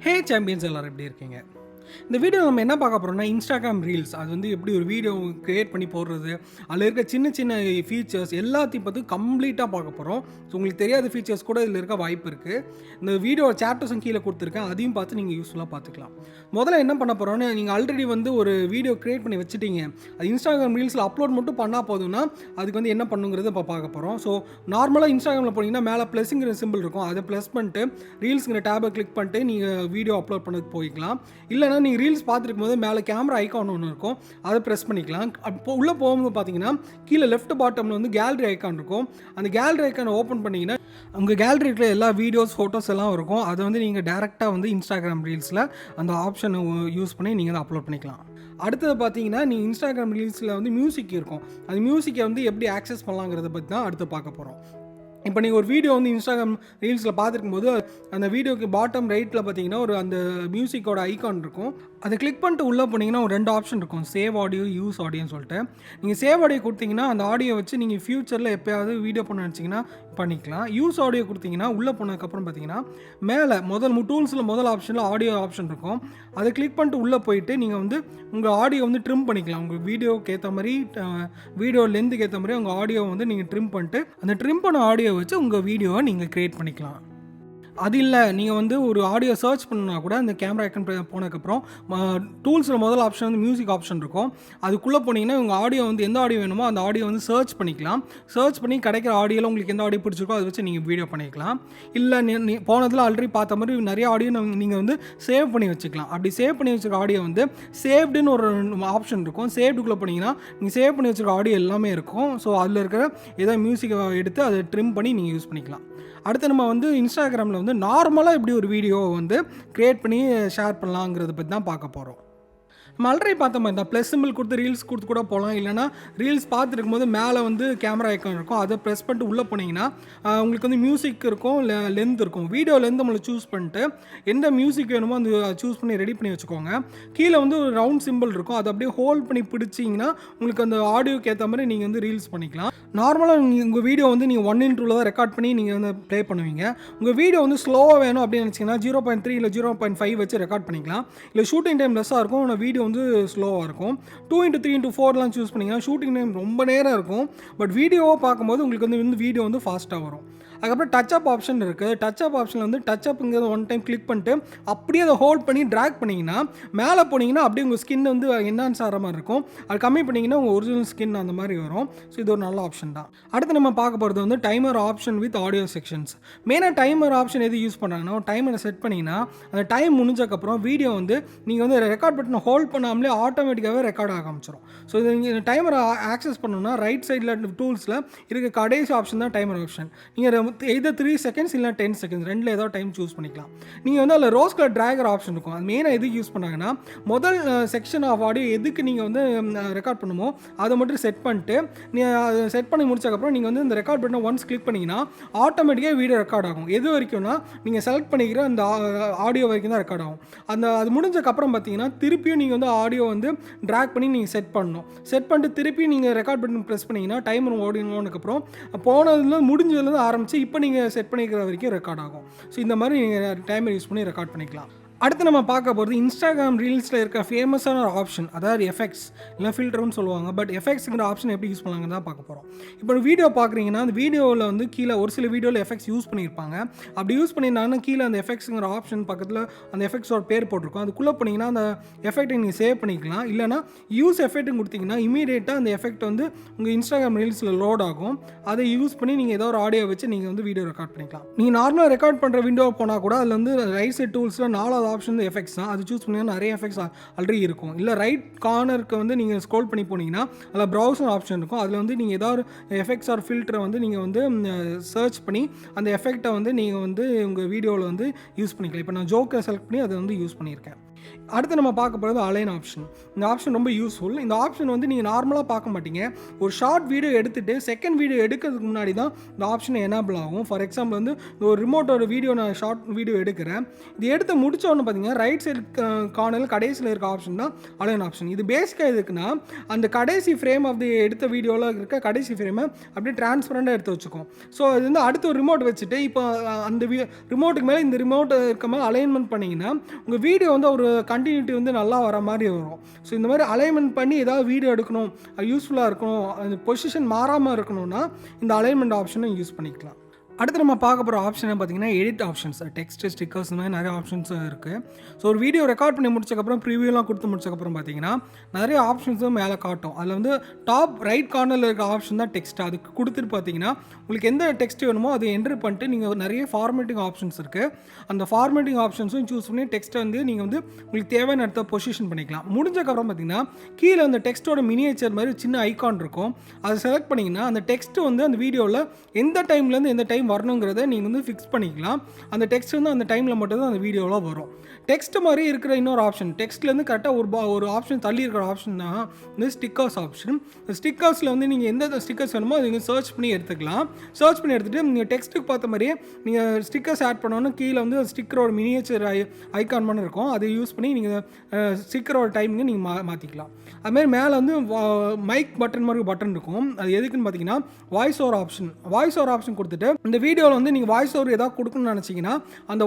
ஹே champions எல்லாரும் எப்படி இருக்கீங்க? இந்த வீடியோ நம்ம என்ன பார்க்க போகிறோம்னா இன்ஸ்டாகிராம் ரீல்ஸ். அது வந்து எப்படி ஒரு வீடியோ கிரியேட் பண்ணி போடுறது, அதில் இருக்க சின்ன சின்ன ஃபீச்சர்ஸ் எல்லாத்தையும் பார்த்து கம்ப்ளீட்டாக பார்க்க போகிறோம். ஸோ உங்களுக்கு தெரியாத ஃபீச்சர்ஸ் கூட இதில் இருக்க வாய்ப்பு இருக்குது. இந்த வீடியோ சாப்டர்ஸும் கீழே கொடுத்துருக்கேன், அதையும் பார்த்து நீங்கள் யூஸ்ஃபுல்லாக பார்த்துக்கலாம். முதல்ல என்ன பண்ண போகிறோன்னு, நீங்கள் ஆல்ரெடி வந்து ஒரு வீடியோ கிரியேட் பண்ணி வச்சுட்டீங்க, அது இன்ஸ்டாகிராம் ரீல்ஸில் அப்லோட் மட்டும் பண்ணால் போதும்னா அதுக்கு வந்து என்ன பண்ணுங்கிறது இப்போ பார்க்க போகிறோம். ஸோ நார்மலாக இன்ஸ்டாகிராமில் போனீங்கன்னா மேலே ப்ளஸ்ங்கிற சிம்பிள் இருக்கும், அதை ப்ளஸ் பண்ணிட்டு ரீல்ஸுங்கிற டேபை கிளிக் பண்ணிட்டு நீங்கள் வீடியோ அப்லோட் பண்ணதுக்கு போய்க்கலாம். இல்லைனா நீங்கள் ரீல்ஸ் பார்த்துருக்கும் போது மேலே கேமரா ஐக்கான் ஒன்று இருக்கும், அதை ப்ரெஸ் பண்ணிக்கலாம். அப்போ உள்ளே போகும்போது பார்த்தீங்கன்னா கீழே லெஃப்ட் பாட்டமில் வந்து கேலரி ஐக்கான் இருக்கும். அந்த கேலரி ஐக்கானை ஓப்பன் பண்ணிங்கன்னா உங்கள் கேலரியில் எல்லா வீடியோஸ் ஃபோட்டோஸ் எல்லாம் இருக்கும். அதை வந்து நீங்கள் டேரெக்டாக வந்து இன்ஸ்டாகிராம் ரீல்ஸில் அந்த ஆப்ஷனை யூஸ் பண்ணி நீங்கள் அதை அப்லோட் பண்ணிக்கலாம். அடுத்தது பார்த்தீங்கன்னா நீங்கள் இன்ஸ்டாகிராம் ரீல்ஸில் வந்து மியூசிக் இருக்கும், அந்த மியூசிக்கை வந்து எப்படி ஆக்சஸ் பண்ணலாங்கிறத பற்றி தான் அடுத்து பார்க்க போகிறோம். இப்போ நீங்கள் ஒரு வீடியோ வந்து இன்ஸ்டாகிராம் ரீல்ஸில் பார்த்துருக்கும் போது அந்த வீடியோக்கு பாட்டம் ரைட்டில் பார்த்தீங்கன்னா ஒரு அந்த மியூசிக்கோட ஐக்கான் இருக்கும். அதை கிளிக் பண்ணிட்டு உள்ளே போனீங்கன்னா ஒரு 2 ஆப்ஷன் இருக்கும், சேவ் ஆடியோ, யூஸ் ஆடியோன்னு சொல்லிட்டு. நீங்கள் சேவ் ஆடியோ கொடுத்தீங்கன்னா அந்த ஆடியோ வச்சு நீங்கள் ஃப்யூச்சரில் எப்போயாவது வீடியோ பண்ண நினச்சிங்கன்னா பண்ணிக்கலாம். யூஸ் ஆடியோ கொடுத்தீங்கன்னா உள்ளே போனதுக்கப்புறம் பார்த்தீங்கன்னா மேலே டூல்ஸில் முதல் ஆப்ஷனில் ஆடியோ ஆப்ஷன் இருக்கும். அதை கிளிக் பண்ணிட்டு உள்ளே போயிட்டு நீங்கள் வந்து உங்கள் ஆடியோ வந்து ட்ரிம் பண்ணிக்கலாம். உங்கள் வீடியோக்கு ஏற்ற மாதிரி, வீடியோ லென்த்துக்கு ஏற்ற மாதிரி உங்கள் ஆடியோ வந்து நீங்கள் ட்ரிம் பண்ணிட்டு அந்த ட்ரிம் பண்ண ஆடியோ வச்சு உங்கள் வீடியோவை நீங்கள் க்ரியேட் பண்ணிக்கலாம். அது இல்லை, நீங்கள் வந்து ஒரு ஆடியோ சர்ச் பண்ணால் கூட அந்த கேமரா ஐக்கன் போனதுக்கப்புறம் டூல்ஸில் முதல் ஆப்ஷன் வந்து மியூசிக் ஆப்ஷன் இருக்கும். அதுக்குள்ளே போனீங்கன்னா உங்கள் ஆடியோ வந்து எந்த ஆடியோ வேணுமோ அந்த ஆடியோ வந்து சர்ச் பண்ணிக்கலாம். சர்ச் பண்ணி கிடைக்கிற ஆடியோவில் உங்களுக்கு எந்த ஆடியோ பிடிச்சிருக்கோ அதை வச்சு நீங்கள் வீடியோ பண்ணிக்கலாம். இல்லை போனதில் ஆல்ரெடி பார்த்த மாதிரி நிறைய ஆடியோ நீங்கள் வந்து சேவ் பண்ணி வச்சுக்கலாம். அப்படி சேவ் பண்ணி வச்சுருக்க ஆடியோ வந்து சேவ்டுன்னு ஒரு ஆப்ஷன் இருக்கும். சேவ்டுக்குள்ளே போனீங்கன்னா நீங்கள் சேவ் பண்ணி வச்சுருக்க ஆடியோ எல்லாமே இருக்கும். ஸோ அதில் இருக்கிற ஏதாவது மியூசிக்கை எடுத்து அதை ட்ரிம் பண்ணி நீங்கள் யூஸ் பண்ணிக்கலாம். அடுத்து நம்ம வந்து இன்ஸ்டாகிராமில் வந்து நார்மலாக எப்படி ஒரு வீடியோவை வந்து க்ரியேட் பண்ணி ஷேர் பண்ணலாங்கிறத பற்றி தான் பார்க்க போகிறோம். நம்ம ஆல்ரெடி பார்த்த மாதிரி தான் ப்ளஸ் சிம்பிள் கொடுத்து ரீல்ஸ் கொடுத்து கூட போகலாம். இல்லைனா ரீல்ஸ் பார்த்துருக்கும் போது மேலே வந்து கேமரா ஐக்கான் இருக்கும், அதை ப்ரெஸ் பண்ணிட்டு உள்ளே போனீங்கன்னா உங்களுக்கு வந்து மியூசிக் இருக்கும், லென்த் இருக்கும். வீடியோ லென்த் நம்மளை சூஸ் பண்ணிட்டு எந்த மியூசிக் வேணுமோ அந்த சூஸ் பண்ணி ரெடி பண்ணி வச்சுக்கோங்க. கீழே வந்து ஒரு ரவுண்ட் சிம்பிள் இருக்கும், அதை அப்படியே ஹோல்ட் பண்ணி பிடிச்சிங்கன்னா உங்களுக்கு அந்த ஆடியோக்கு ஏற்ற மாதிரி நீங்கள் வந்து ரீல்ஸ் பண்ணிக்கலாம். நார்மலாக உங்கள் வீடியோ வந்து நீங்கள் 1:2 தான் ரெக்கார்ட் பண்ணி நீங்கள் வந்து ப்ளே பண்ணுவீங்க. உங்கள் வீடியோ வந்து ஸ்லோவாக வேணும் அப்படின்னு நினச்சிங்கன்னா 0.3 இல்லை 0.5 வச்சு ரெக்கார்ட் பண்ணிக்கலாம். இல்லை ஷூட்டிங் டைம் லெஸ்ஸாக இருக்கும், ஆனால் வீடியோ வந்து ஸ்லோவாக இருக்கும். 2:3:4 சூஸ் பண்ணிங்கன்னா ஷூட்டிங் டைம் ரொம்ப நேரம் இருக்கும், பட் வீடியோவாக பார்க்கும்போது உங்களுக்கு வந்து வீடியோ வந்து ஃபாஸ்ட்டாக வரும். அதுக்கப்புறம் டச் அப் ஆப்ஷன் இருக்குது. டச் அப் ஆப்ஷனில் வந்து டச் அப்புங்கிறது 1 டைம் கிளிக் பண்ணிட்டு அப்படியே அதை ஹோல்ட் பண்ணி ட்ராக் பண்ணிங்கன்னா மேலே போனீங்கன்னா அப்படியே உங்கள் ஸ்கின் வந்து என்ஹான்ஸ் ஆகிற மாதிரி இருக்கும். அது கம்மி பண்ணிங்கன்னா உங்கள் ஒரிஜினல் ஸ்கின் அந்த மாதிரி வரும். ஸோ இது ஒரு நல்ல ஆப்ஷன் தான். அடுத்து நம்ம பார்க்க போகிறது வந்து timer option with audio sections. மெயினாக டைமர் ஆப்ஷன் எது யூஸ் பண்ணுறாங்கன்னா டைமரை செட் பண்ணிங்கன்னா அந்த டைம் முடிஞ்சக்கப்புறம் வீடியோ வந்து நீங்கள் வந்து ரெக்கார்ட் பட்டனை ஹோல்ட் பண்ணாமலே ஆட்டோமேட்டிக்காகவே ரெக்கார்ட் ஆக ஆரம்பிச்சிடும். ஸோ இது நீங்கள் டைமரை ஆக்சஸ் பண்ணணும்னா ரைட் சைடில் டூல்ஸில் இருக்க கடைசி ஆப்ஷன் தான் டைமர் ஆப்ஷன். நீங்கள் எதர் 3 செகண்ட்ஸ் இல்லை 10 செகண்ட்ஸ் ரெண்டில் ஏதாவது டைம் சூஸ் பண்ணிக்கலாம். நீங்கள் வந்து அதில் ரோஸ் கலர் ட்ராகர் ஆப்ஷன் இருக்கும். அது மெயினாக எதுக்கு யூஸ் பண்ணாங்கன்னா முதல் செக்ஷன் ஆஃப் ஆடியோ எதுக்கு நீங்கள் வந்து ரெக்கார்ட் பண்ணுமோ அதை மட்டும் செட் பண்ணிட்டு நீங்கள் செட் பண்ணி முடிச்சக்கப்புறம் நீங்கள் வந்து இந்த ரெக்கார்ட் பட்டனை ஒன்ஸ் கிளிக் பண்ணிங்கன்னா ஆட்டோமேட்டிக்காக வீடியோ ரெக்கார்ட் ஆகும். எது வரைக்கும்னா நீங்கள் செலக்ட் பண்ணிக்கிற அந்த ஆடியோ வரைக்கும் தான் ரெக்கார்ட் ஆகும். அது முடிஞ்சக்கப்புறம் பார்த்தீங்கன்னா திருப்பியும் நீங்கள் வந்து ஆடியோ வந்து ட்ராக் பண்ணி நீங்கள் செட் பண்ணணும். செட் பண்ணிட்டு திருப்பி நீங்கள் ரெக்கார்ட் பட்டன் ப்ரெஸ் பண்ணிங்கன்னா டைமர் ஓடினதுக்கப்புறம் போனதுல முடிஞ்சதுலேருந்து ஆரம்பித்து இப்போ நீங்கள் செட் பண்ணிக்கிற வரைக்கும் ரெக்கார்ட் ஆகும். ஸோ இந்த மாதிரி நீங்கள் டைமர் யூஸ் பண்ணி ரெக்கார்ட் பண்ணிக்கலாம். அடுத்து நம்ம பார்க்க போகிறது இன்ஸ்டாகிராம் ரீல்ஸில் இருக்க ஃபேமஸான ஒரு ஆப்ஷன், அதாவது எஃபெக்ட்ஸ் இல்லை ஃபில்டர்னு சொல்லுவாங்க. பட் எஃபெக்ட்ஸுங்கிற ஆப்ஷன் எப்படி யூஸ் பண்ணலாங்கன்னு தான் பார்க்க போகிறோம். இப்போ வீடியோ பார்க்குறீங்கன்னா அந்த வீடியோவில் வந்து கீழே ஒரு சில வீடியோவில் எஃபெக்ட்ஸ் யூஸ் பண்ணியிருப்பாங்க. அப்படி யூஸ் பண்ணியிருந்தாங்கன்னா கீழே அந்த எஃபெக்ட்ஸுங்கிற ஆப்ஷன் பக்கத்தில் அந்த எஃபெக்ட்ஸோட பேர் போட்டிருக்கும். அதுக்குள்ளே போனீங்கன்னா அந்த எஃபெக்ட்டை நீங்கள் சேவ் பண்ணிக்கலாம். இல்லைனா யூஸ் எஃபெக்ட்னு கொடுத்தீங்கன்னா இமீடியட்டாக அந்த எஃபெக்ட் வந்து உங்கள் இன்ஸ்டாகிராம் ரீல்ஸில் லோட் ஆகும். அதை யூஸ் பண்ணி நீங்கள் ஏதோ ஒரு ஆடியோ வச்சு நீங்கள் வந்து வீடியோ ரெக்கார்ட் பண்ணிக்கலாம். நீங்கள் நார்மலாக ரெக்கார்ட் பண்ணுற வீடியோ போனால் கூட அதில் வந்து ரைட் சைட் டூல்ஸில் 4வது ஆப்ஷன் வந்து எஃபெக்ட்ஸ் தான். அது சூஸ் பண்ணிங்கன்னா நிறைய எஃபெக்ட்ஸ் ஆல்ரெடி இருக்கும். இல்லை ரைட் கார்னருக்கு வந்து நீங்கள் ஸ்க்ரோல் பண்ணி போனீங்கன்னா அதில் ப்ரௌசர் ஆப்ஷன் இருக்கும். அதில் வந்து நீங்கள் ஏதாவது எஃபெக்ட்ஸ் ஆர் ஃபில்டரை வந்து நீங்கள் வந்து சர்ச் பண்ணி அந்த எஃபெக்டை வந்து நீங்கள் வந்து உங்கள் வீடியோவில் வந்து யூஸ் பண்ணிக்கலாம். இப்போ நான் ஜோக்கை செலக்ட் பண்ணி அதை வந்து யூஸ் பண்ணியிருக்கேன். அடுத்து நம்ம பார்க்க போகிறது அலைன் ஆப்ஷன். இந்த ஆப்ஷன் ரொம்ப யூஸ்ஃபுல். இந்த ஆப்ஷன் வந்து நீங்கள் நார்மலாக பார்க்க மாட்டீங்க. ஒரு ஷார்ட் வீடியோ எடுத்துகிட்டு செகண்ட் வீடியோ எடுக்கிறதுக்கு முன்னாடி தான் இந்த ஆப்ஷன் எனேபிள் ஆகும். ஃபார் எக்ஸாம்பிள் வந்து ஒரு ரிமோட்டோட வீடியோ நான் ஷார்ட் வீடியோ எடுக்கிறேன். இது எடுத்து முடித்தோன்னு பார்த்தீங்கன்னா ரைட் சைடு கார்னரில் கடைசியில் இருக்க ஆப்ஷன் தான் அலைன் ஆப்ஷன். இது பேசிக்காக எதுக்குன்னா அந்த கடைசி ஃப்ரேம் ஆஃப் தி எடுத்த வீடியோவில் இருக்க கடைசி ஃப்ரேமை அப்படியே டிரான்ஸ்பரண்டாக எடுத்து வச்சுக்கோம். ஸோ இது வந்து அடுத்த ஒரு ரிமோட் வச்சுட்டு இப்போ அந்த ரிமோட்டுக்கு மேலே இந்த ரிமோட் இருக்க மாதிரி அலைன்மெண்ட் பண்ணிங்கன்னா உங்கள் வீடியோ வந்து ஒரு கண்டினியூட்டி வந்து நல்லா வர மாதிரி வரும். ஸோ இந்த மாதிரி அலைன்மெண்ட் பண்ணி ஏதாவது வீடியோ எடுக்கணும், அது யூஸ்ஃபுல்லாக இருக்கணும், அந்த பொசிஷன் மாறாமல் இருக்கணும்னா இந்த அலைன்மெண்ட் ஆப்ஷனை யூஸ் பண்ணிக்கலாம். அடுத்து நம்ம பார்க்க போகிற ஆப்ஷன் பார்த்தீங்கன்னா எடிட் ஆப்ஷன்ஸ், டெக்ஸ்ட், ஸ்டிக்கர்ஸ் இந்த மாதிரி நிறைய ஆப்ஷன்ஸ் இருக்குது. ஸோ ஒரு வீடியோ ரெக்கார்ட் பண்ணி முடிச்சக்கப்புறம் ப்ரிவியூலாம் கொடுத்து முடிச்சக்கப்புறம் பார்த்தீங்கன்னா நிறைய ஆப்ஷன்ஸும் மேலே காட்டும். அதில் வந்து டாப் ரைட் கார்னரில் இருக்க ஆப்ஷன் தான் டெக்ஸ்ட். அதுக்கு கொடுத்துட்டு பார்த்தீங்கன்னா உங்களுக்கு எந்த டெக்ஸ்ட் வேணுமோ அதை என்ட்ரு பண்ணிட்டு நீங்கள் நிறைய ஃபார்மேட்டிங் ஆப்ஷன்ஸ் இருக்குது. அந்த ஃபார்மேட்டிங் ஆப்ஷன்ஸும் சூஸ் பண்ணி டெக்ஸ்ட்டை வந்து நீங்கள் வந்து உங்களுக்கு தேவையான இடத்த பொசிஷன் பண்ணிக்கலாம். முடிஞ்சக்கப்புறம் பார்த்தீங்கன்னா கீழே அந்த டெக்ஸ்ட்டோட மினியேச்சர் மாதிரி சின்ன ஐகான் இருக்கும். அதை செலக்ட் பண்ணிங்கன்னா அந்த டெக்ஸ்ட் வந்து அந்த வீடியோவில் எந்த டைம்லேருந்து எந்த டைம் வரணுங்கிறத நீங்கள் வந்து ஃபிக்ஸ் பண்ணிக்கலாம். அந்த டெக்ஸ்ட் வந்து அந்த டைமில் மட்டும் தான் அந்த வீடியோவில் வரும். டெக்ஸ்ட் மாதிரி இருக்கிற இன்னொரு ஆப்ஷன், டெக்ஸ்ட்லேருந்து கரெக்டாக ஒரு ஆப்ஷன் தள்ளி இருக்கிற ஆப்ஷன் தான் இந்த ஸ்டிக்கர்ஸ் ஆப்ஷன். ஸ்டிக்கர்ஸில் வந்து நீங்கள் எந்த ஸ்டிக்கர்ஸ் வேணுமோ அதை நீங்கள் சர்ச் பண்ணி எடுத்துக்கலாம். சர்ச் பண்ணி எடுத்துகிட்டு நீங்கள் டெக்ஸ்ட்டுக்கு பார்த்த மாதிரியே நீங்கள் ஸ்டிக்கர்ஸ் ஆட் பண்ணோன்னா கீழே வந்து ஸ்டிக்கரோட மினியேச்சர் ஐகான் பண்ணி இருக்கும். அதை யூஸ் பண்ணி நீங்கள் ஸ்டிக்கரோட டைமிங்கை நீங்கள் மாற்றிக்கலாம். அதுமாதிரி மேலே வந்து மைக் பட்டன் மாதிரி பட்டன் இருக்கும். அது எதுக்குன்னு பார்த்தீங்கன்னா வாய்ஸ் ஓவர் ஆப்ஷன் கொடுத்துட்டு இந்த வீடியோவில் வந்து நீங்கள் வாய்ஸ் ஓவர் ஏதாவது கொடுக்கணும்னு நினச்சிங்கன்னா அந்த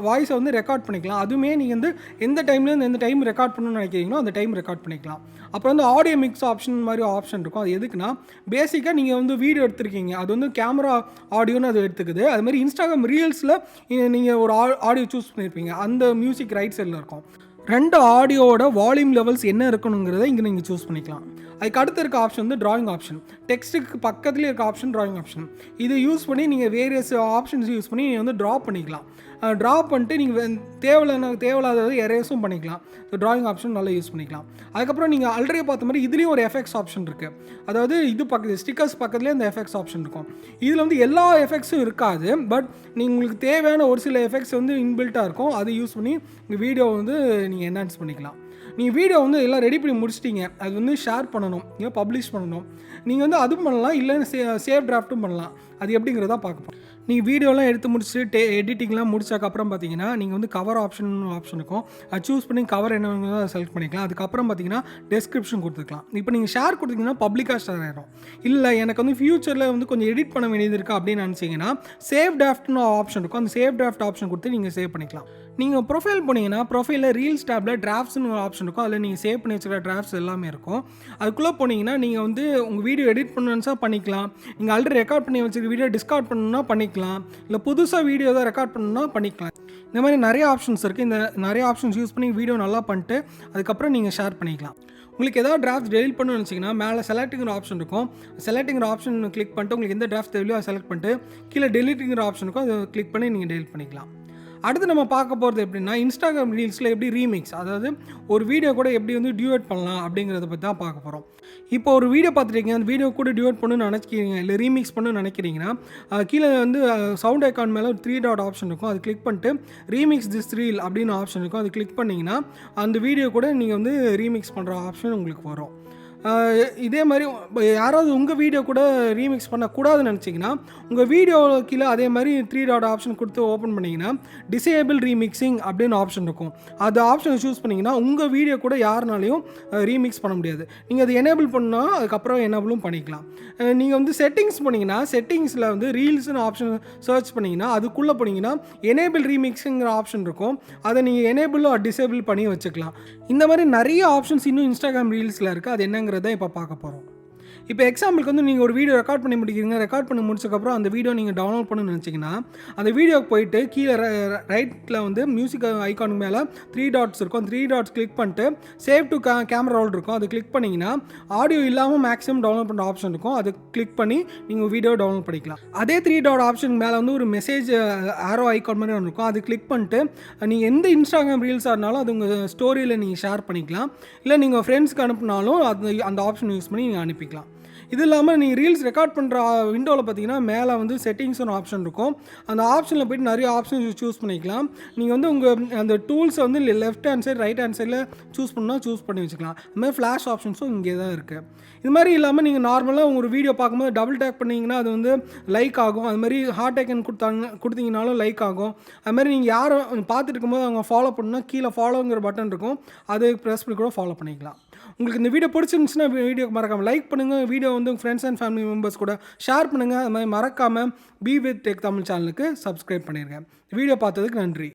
வாய்ஸை வந்து ரெக்கார்ட் பண்ணிக்கலாம். அதுவுமே நீங்கள் வந்து எந்த டைம்லேருந்து எந்த டைம் ரெக்கார்ட் பண்ணணும்னு நினைக்கிறீங்களோ அந்த டைம் ரெக்கார்ட் பண்ணிக்கலாம். அப்புறம் வந்து ஆடியோ மிக்ஸ் ஆப்ஷன் மாதிரி ஆப்ஷன் இருக்கும். அது எதுக்குன்னா பேசிக்காக நீங்கள் வந்து வீடியோ எடுத்துருக்கீங்க, அது வந்து கேமரா ஆடியோன்னு அது எடுத்துக்குது. அதுமாதிரி இன்ஸ்டாகிராம் ரீல்ஸில் நீங்கள் ஒரு ஆடியோ சூஸ் பண்ணியிருப்பீங்க, அந்த மியூசிக் ரைட் சைடில் இருக்கும். 2 ஆடியோவோட வால்யூம் லெவல்ஸ் என்ன இருக்கணுங்கிறத இங்கே நீங்கள் சூஸ் பண்ணிக்கலாம். அதுக்கு அடுத்து இருக்க ஆப்ஷன் வந்து ட்ராயிங் ஆப்ஷன். டெக்ஸ்ட்டுக்கு பக்கத்துலேயே இருக்க ஆப்ஷன் ட்ராயிங் ஆப்ஷன். இதை யூஸ் பண்ணி நீங்கள் வேரியஸ் ஆப்ஷன்ஸ் யூஸ் பண்ணி நீங்கள் வந்து ட்ரா பண்ணிக்கலாம். ட்ரா பண்ணிட்டு நீங்கள் தேவையில்லாதது எரேஸும் பண்ணிக்கலாம். ஸோ ட்ராயிங் ஆப்ஷன் நல்லா யூஸ் பண்ணிக்கலாம். அதுக்கப்புறம் நீங்கள் ஆல்ரெடி பார்த்த மாதிரி இதுலேயும் ஒரு எஃபெக்ட்ஸ் ஆப்ஷன் இருக்குது. அதாவது இது ஸ்டிக்கர்ஸ் பக்கத்துலேயே இந்த எஃபெக்ட்ஸ் ஆப்ஷன் இருக்கும். இதில் வந்து எல்லா எஃபெக்ட்ஸும் இருக்காது, பட் உங்களுக்கு தேவையான ஒரு சில எஃபெக்ட்ஸ் வந்து இன்பில்ட்டாக இருக்கும். அதை யூஸ் பண்ணி உங்கள் வீடியோ வந்து நீங்கள் என்ஹான்ஸ் பண்ணிக்கலாம். நீங்கள் வீடியோ வந்து எல்லாம் ரெடி பண்ணி முடிச்சிட்டிங்க, அது வந்து ஷேர் பண்ணணும், இல்லை பப்ளிஷ் பண்ணணும். நீங்கள் வந்து அதுவும் பண்ணலாம், இல்லைன்னு சேவ் டிராஃப்ட்டும் பண்ணலாம். அது எப்படிங்கிறதா பார்க்க நீங்கள் வீடியோலாம் எடுத்து முடிச்சுட்டு எடிட்டிங்லாம் முடிச்சதுக்கப்புறம் பார்த்தீங்கன்னா நீங்கள் வந்து கவர் ஆப்ஷன் இருக்கும். அது சூஸ் பண்ணி கவர் என்னங்கிறத செலக்ட் பண்ணிக்கலாம். அதுக்கப்புறம் பார்த்தீங்கன்னா டெஸ்கிரிப்ஷன் கொடுத்துக்கலாம். இப்போ நீங்கள் ஷேர் கொடுத்தீங்கன்னா பப்ளிக்காக ஷேர் ஆகிடும். இல்லை எனக்கு வந்து ஃபியூச்சரில் வந்து கொஞ்சம் எடிட் பண்ண வேண்டியது இருக்குது அப்படின்னு நினச்சிங்கன்னா சேவ் டிராஃப்ட்னு ஆப்ஷன் இருக்கும். அந்த சேவ் டிராஃப்ட் ஆப்ஷன் கொடுத்து நீங்கள் சேவ் பண்ணிக்கலாம். நீங்கள் ப்ரொஃபைல் போனீங்கன்னா ப்ரொஃபைலில் ரீல்ஸ் டேப்பில் டிராஃப்ட்ஸ்னு ஒரு ஆப்ஷன் இருக்கும். அதில் நீங்கள் சேவ் பண்ணி வச்சுக்கிற டிராஃப்ட்ஸ் எல்லாமே இருக்கும். அதுக்குள்ளே போனீங்கன்னா நீங்கள் வந்து உங்கள் வீடியோ எடிட் பண்ணணுன்னா பண்ணிக்கலாம். நீங்கள் ஆல்ரெடி ரெக்கார்ட் பண்ணி வச்சுருக்க வீடியோ டிஸ்கார்ட் பண்ணணுன்னா பண்ணிக்கலாம். இல்லை புதுசாக வீடியோ தான் ரெக்கார்ட் பண்ணணுன்னா பண்ணிக்கலாம். இந்த மாதிரி நிறைய ஆப்ஷன்ஸ் இருக்குது. இந்த நிறைய ஆப்ஷன்ஸ் யூஸ் பண்ணி வீடியோ நல்லா பண்ணிட்டு அதுக்கப்புறம் நீங்கள் ஷேர் பண்ணிக்கலாம். உங்களுக்கு ஏதாவது டிராஃப்ட் டெலிட் பண்ணணும்னு நினச்சிங்கன்னா மேலே செலக்டிங்கிற ஆப்ஷன் இருக்கும். செலக்டிங்கிற ஆப்ஷன் கிளிக் பண்ணிட்டு உங்களுக்கு எந்த டிராஃப்ட் தேவையோ அதை செலக்ட் பண்ணிட்டு கீழே டெலிட்டிங்கிற ஆப்ஷன் இருக்கும், அதை கிளிக் பண்ணி நீங்கள் டெலிட் பண்ணிக்கலாம். அடுத்து நம்ம பார்க்க போகிறது எப்படின்னா இன்ஸ்டாகிராம் ரீல்ஸில் எப்படி ரீமிக்ஸ், அதாவது ஒரு வீடியோ கூட எப்படி வந்து டியூட் பண்ணலாம் அப்படிங்கிறத பற்றி தான் பார்க்க போகிறோம். இப்போ ஒரு வீடியோ பார்த்துருக்கீங்க, அந்த வீடியோ கூட டியூட் பண்ணணும்னு நினைக்கிறீங்க, இல்லை ரீமிக்ஸ் பண்ணணும்னு நினைக்கிறீங்கன்னா கீழே வந்து சவுண்ட் ஐக்கான் மேலே ஒரு 3 டாட் ஆப்ஷன் இருக்கும். அது கிளிக் பண்ணிட்டு ரீமிக்ஸ் திஸ் ரீல் அப்படின்னு ஆப்ஷன் இருக்கும். அது கிளிக் பண்ணிங்கன்னா அந்த வீடியோ கூட நீங்கள் வந்து ரீமிக்ஸ் பண்ணுற ஆப்ஷன் உங்களுக்கு வரும். இதே மாதிரி யாராவது உங்கள் வீடியோ கூட ரீமிக்ஸ் பண்ணக்கூடாதுன்னு நினச்சிங்கன்னா உங்கள் வீடியோ கீழே அதே மாதிரி 3 டாட் ஆப்ஷன் கொடுத்து ஓப்பன் பண்ணிங்கன்னா டிசேபிள் ரீமிக்ஸிங் அப்படின்னு ஆப்ஷன் இருக்கும். அது ஆப்ஷனை சூஸ் பண்ணிங்கன்னா உங்கள் வீடியோ கூட யாருனாலையும் ரீமிக்ஸ் பண்ண முடியாது. நீங்கள் அது எனேபிள் பண்ணால் அதுக்கப்புறம் எனேபிளும் பண்ணிக்கலாம். நீங்கள் வந்து செட்டிங்ஸ் பண்ணிங்கன்னா செட்டிங்ஸில் வந்து ரீல்ஸ்னு ஆப்ஷன் சர்ச் பண்ணிங்கன்னா அதுக்குள்ளே போனீங்கன்னா எனேபிள் ரீமிக்ஸுங்கிற ஆப்ஷன் இருக்கும். அதை நீங்கள் எனேபிள் டிசேபிள் பண்ணி வச்சுக்கலாம். இந்த மாதிரி நிறைய ஆப்ஷன்ஸ் இன்னும் இன்ஸ்டாகிராம் ரீல்ஸில் இருக்குது. அது என்னங்கிறத இப்போ பார்க்க போகிறோம். இப்போ எக்ஸாம்பிளுக்கு வந்து நீங்கள் ஒரு வீடியோ ரெக்கார்ட் பண்ணி முடிக்கிறீங்க. ரெக்கார்ட் பண்ணி முடிச்சதுக்கப்புறம் அந்த வீடியோ நீங்கள் டவுன்லோட் பண்ணணும்னு நினச்சிங்கன்னா அந்த வீடியோக்கு போயிட்டு கீழே ரைட்டில் வந்து மியூசிக் ஐக்கானுக்கு மேலே 3 டாட்ஸ் இருக்கும். 3 டாட்ஸ் கிளிக் பண்ணிட்டு சேவ் டு கேமரா ரோல் இருக்கும். அது கிளிக் பண்ணிங்கன்னா ஆடியோ இல்லாமல் மேக்ஸிமம் டவுன்லோட் பண்ணுற ஆப்ஷன் இருக்கும். அது கிளிக் பண்ணி நீங்கள் வீடியோ டவுன்லோட் பண்ணிக்கலாம். அதே 3 டாட் ஆப்ஷன் மேலே வந்து ஒரு மெசேஜ் ஆரோ ஐக்கான் மாதிரி ஒன்று இருக்கும். அது கிளிக் பண்ணிட்டு நீங்கள் எந்த இன்ஸ்டாகிராம் ரீல்ஸாக இருந்தாலும் அது உங்கள் ஸ்டோரியில் நீங்கள் ஷேர் பண்ணிக்கலாம். இல்லை நீங்கள் ஃப்ரெண்ட்ஸ்க்கு அனுப்புனாலும் அந்த ஆப்ஷன் யூஸ் பண்ணி நீங்கள் அனுப்பிக்கலாம். இது இல்லாமல் நீங்கள் ரீல்ஸ் ரெக்கார்ட் பண்ணுற விண்டோவில் பார்த்தீங்கன்னா மேலே வந்து செட்டிங்ஸ்னு ஆப்ஷன் இருக்கும். அந்த ஆப்ஷனில் போய்ட்டு நிறைய ஆப்ஷன்ஸ் சூஸ் பண்ணிக்கலாம். நீங்கள் வந்து உங்கள் அந்த டூல்ஸை வந்து left hand side right hand சைடில் சூஸ் பண்ணால் சூஸ் பண்ணி வச்சுக்கலாம். அது மாதிரி ஃப்ளாஷ் ஆப்ஷன்ஸும் இங்கே தான் இருக்குது. இது மாதிரி இல்லாமல் நீங்கள் நார்மலாக ஒரு வீடியோ பார்க்கும்போது டபுள் டேக் பண்ணிங்கன்னா அது வந்து லைக் ஆகும். அது மாதிரி ஹார்ட் ஐக்கன் கொடுத்தீங்கனாலும் லைக் ஆகும். அது மாதிரி நீங்கள் யாரை பார்த்துட்டு இருக்கும்போது அவங்க ஃபாலோ பண்ணணும்னா கீழே ஃபாலோங்கிற பட்டன் இருக்கும், அதை ப்ரெஸ் பண்ணி கூட ஃபாலோ பண்ணிக்கலாம். உங்களுக்கு இந்த வீடியோ பிடிச்சிருந்துச்சுன்னா வீடியோக்கு மறக்காமல் லைக் பண்ணுங்கள். வீடியோ வந்து உங்கள் ஃப்ரெண்ட்ஸ் அண்ட் ஃபேமிலி மெம்பர்ஸ் கூட ஷேர் பண்ணுங்கள். அது மாதிரி மறக்காமல் பி வித் டெக் தமிழ் சேனலுக்கு சப்ஸ்கிரைப் பண்ணிடுங்க. வீடியோ பார்த்ததுக்கு நன்றி.